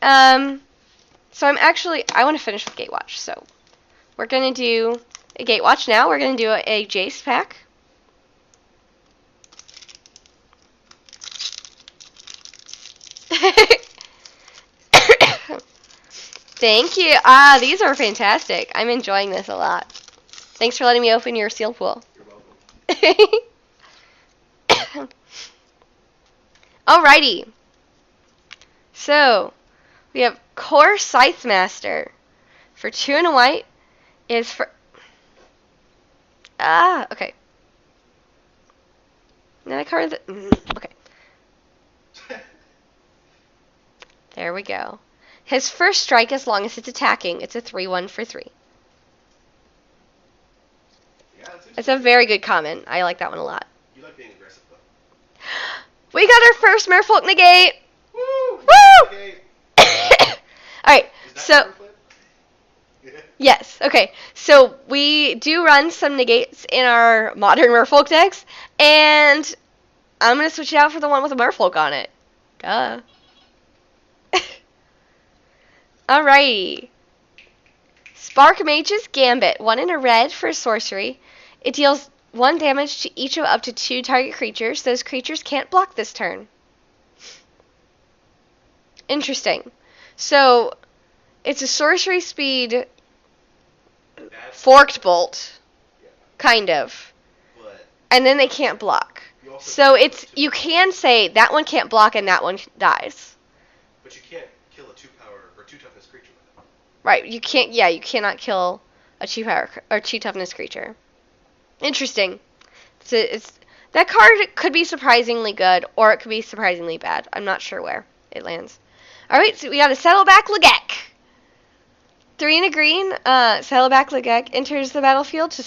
So I want to finish with Gatewatch, so we're going to do a Gatewatch now. We're going to do a Jace pack. Thank you. These are fantastic. I'm enjoying this a lot. Thanks for letting me open your seal pool. You're welcome. Alrighty. So, we have Core Scythe Master. For 2 and a white is for... okay. Then I cover the... okay. There we go. His first strike, as long as it's attacking, it's a 3/1 for 3. Yeah, It's a very good comment. I like that one a lot. You like being aggressive, though. We got our first Merfolk Negate! Woo! Woo! Okay. Alright, Is that so... cover flip? Yeah. Yes, okay. So we do run some negates in our modern Merfolk decks, and I'm going to switch it out for the one with a Merfolk on it. Duh. Alrighty. Spark Mage's Gambit. 1 in a red for sorcery. It deals 1 damage to each of up to 2 target creatures. Those creatures can't block this turn. Interesting. So, it's a sorcery speed forked bolt. Yeah. Kind of. But And then they can't block. you also So can't it's kill a you 2/1. can say that one can't block and that one dies. But you can't kill a 2-power or 2-toughness creature with it. Right, you cannot kill a 2-power or 2-toughness creature. Interesting. That card could be surprisingly good or it could be surprisingly bad. I'm not sure where it lands. Alright, so we got a Saddleback Legek. 3 and a green, Saddleback Legek enters the battlefield to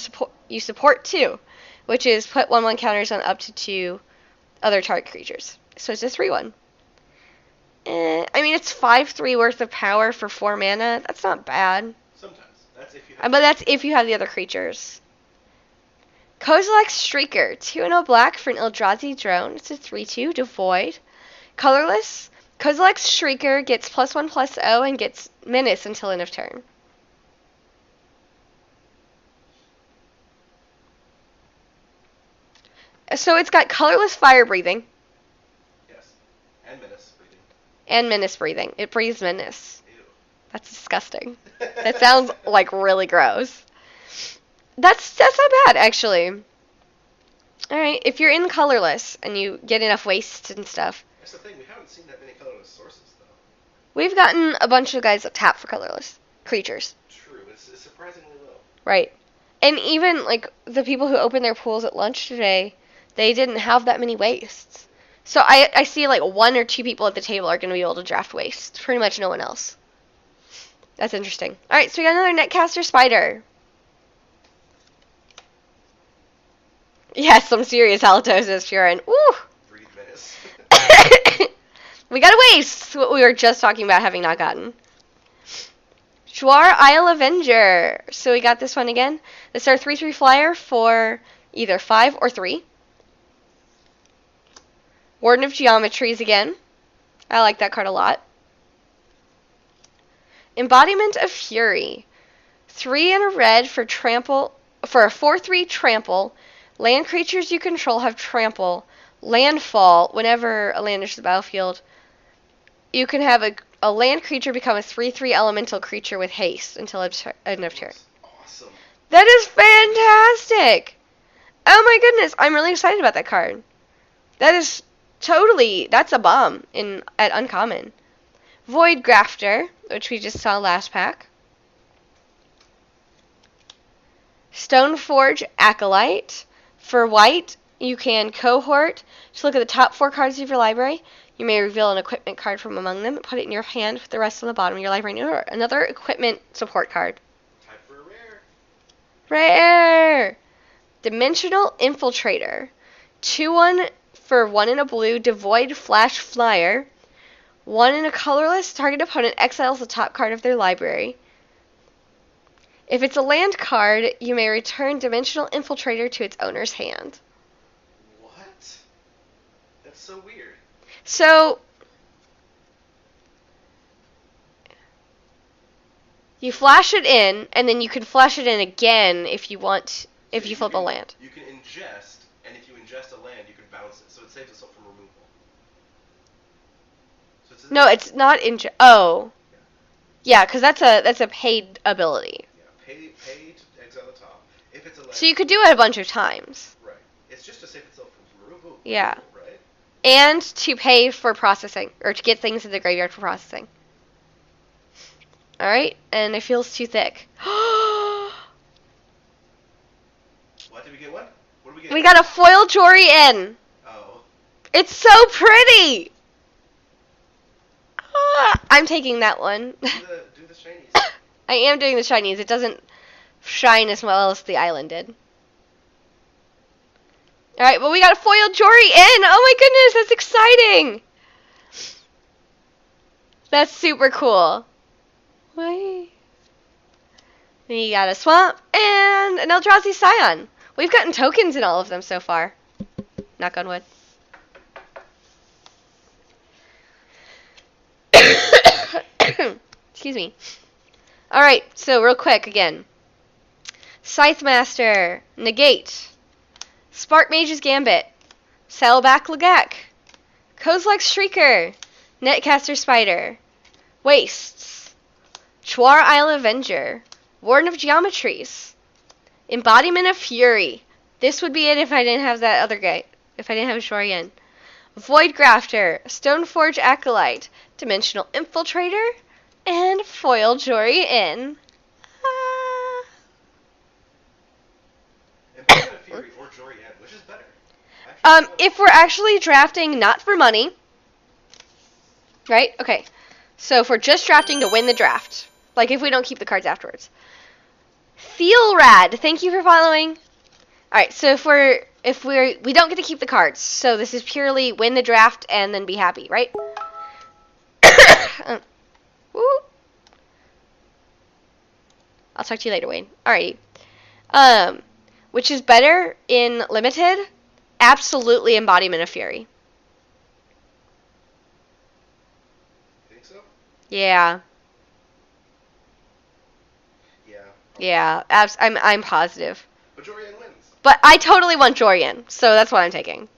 support 2, which is put 1/1 counters on up to 2 other target creatures. So it's a 3/1. I mean, it's 5/3 worth of power for 4 mana. That's not bad. Sometimes. That's if you have... But that's if you have the other creatures. Kozilek's Streaker. 2 and a black for an Eldrazi drone. It's a 3/2 devoid. Colorless. Kozilek's Shrieker gets +1/+0 and gets menace until end of turn. So it's got colorless fire breathing. Yes. And menace breathing. And menace breathing. It breathes menace. Ew. That's disgusting. That sounds like really gross. That's not bad, actually. Alright, if you're in colorless and you get enough waste and stuff. That's the thing, we haven't seen that many colorless sources, though. We've gotten a bunch of guys that tap for colorless creatures. True, it's surprisingly low. Right. And even, like, the people who opened their pools at lunch today, they didn't have that many wastes. So I see, like, 1 or 2 people at the table are going to be able to draft waste. Pretty much no one else. That's interesting. Alright, so we got another Netcaster Spider. Yes, some serious halitosis, Purin. Woo! Breathe menace. We got a waste! What we were just talking about having not gotten. Shuar Isle Avenger. So we got this one again. This is our 3/3 flyer for either 5 or 3. Warden of Geometries again. I like that card a lot. Embodiment of Fury. 3 and a red for trample for a 4/3 trample. Land creatures you control have trample. Landfall. Whenever a land enters the battlefield, you can have a land creature become a 3/3 elemental creature with haste until end of turn. Awesome. That is fantastic! Oh my goodness, I'm really excited about that card. That is that's a bomb at Uncommon. Void Grafter, which we just saw last pack. Stoneforge Acolyte. For white, you can cohort to look at the top 4 cards of your library. You may reveal an equipment card from among them and put it in your hand with the rest on the bottom of your library. Another equipment support card. Time for a rare. Rare! Dimensional Infiltrator. 2/1 for 1 in a blue, devoid flash flyer. 1 in a colorless, target opponent exiles the top card of their library. If it's a land card, you may return Dimensional Infiltrator to its owner's hand. What? That's so weird. So, You flash it in, and then you can flash it in again if you want, if you flip a land. You can ingest, and if you ingest a land, you can bounce it, so it saves itself from removal. So No, it's not oh. Yeah, because that's a paid ability. Yeah, pay to exile the top. If it's a land, So you could do it a bunch of times. Right. It's just to save itself from removal. Yeah. Right? And to pay for processing, or to get things in the graveyard for processing. Alright, and it feels too thick. What did we get? What did we get? We got a foil Jory in. Oh. It's so pretty! I'm taking that one. Do the shinies. I am doing the shinies. It doesn't shine as well as the island did. Alright, well we got a foil Jory in! Oh my goodness, that's exciting! That's super cool. Why? We got a swamp and an Eldrazi Scion. We've gotten tokens in all of them so far. Knock on wood. Excuse me. Alright, so real quick again. Scythemaster, Negate, Spark Mage's Gambit, Saddleback Lagak, Kozilek Shrieker, Netcaster Spider, Wastes, Chwar Isle Avenger, Warden of Geometries, Embodiment of Fury. This would be it if I didn't have that other guy. If I didn't have Shorian. Void Grafter, Stoneforge Acolyte, Dimensional Infiltrator, and Foil Jory in. Embodiment of Fury or Jory N, which is better? Actually, If we're actually drafting not for money, right? Okay. So if we're just drafting to win the draft, like if we don't keep the cards afterwards. Feel rad. Thank you for following. All right. So if we don't get to keep the cards, so this is purely win the draft and then be happy, right? Woo. I'll talk to you later, Wayne. Alrighty. Which is better in limited? Absolutely Embodiment of Fury. Think so? Yeah. Yeah. Yeah. I'm positive. But Jory N wins. But I totally want Jorian, so that's what I'm taking.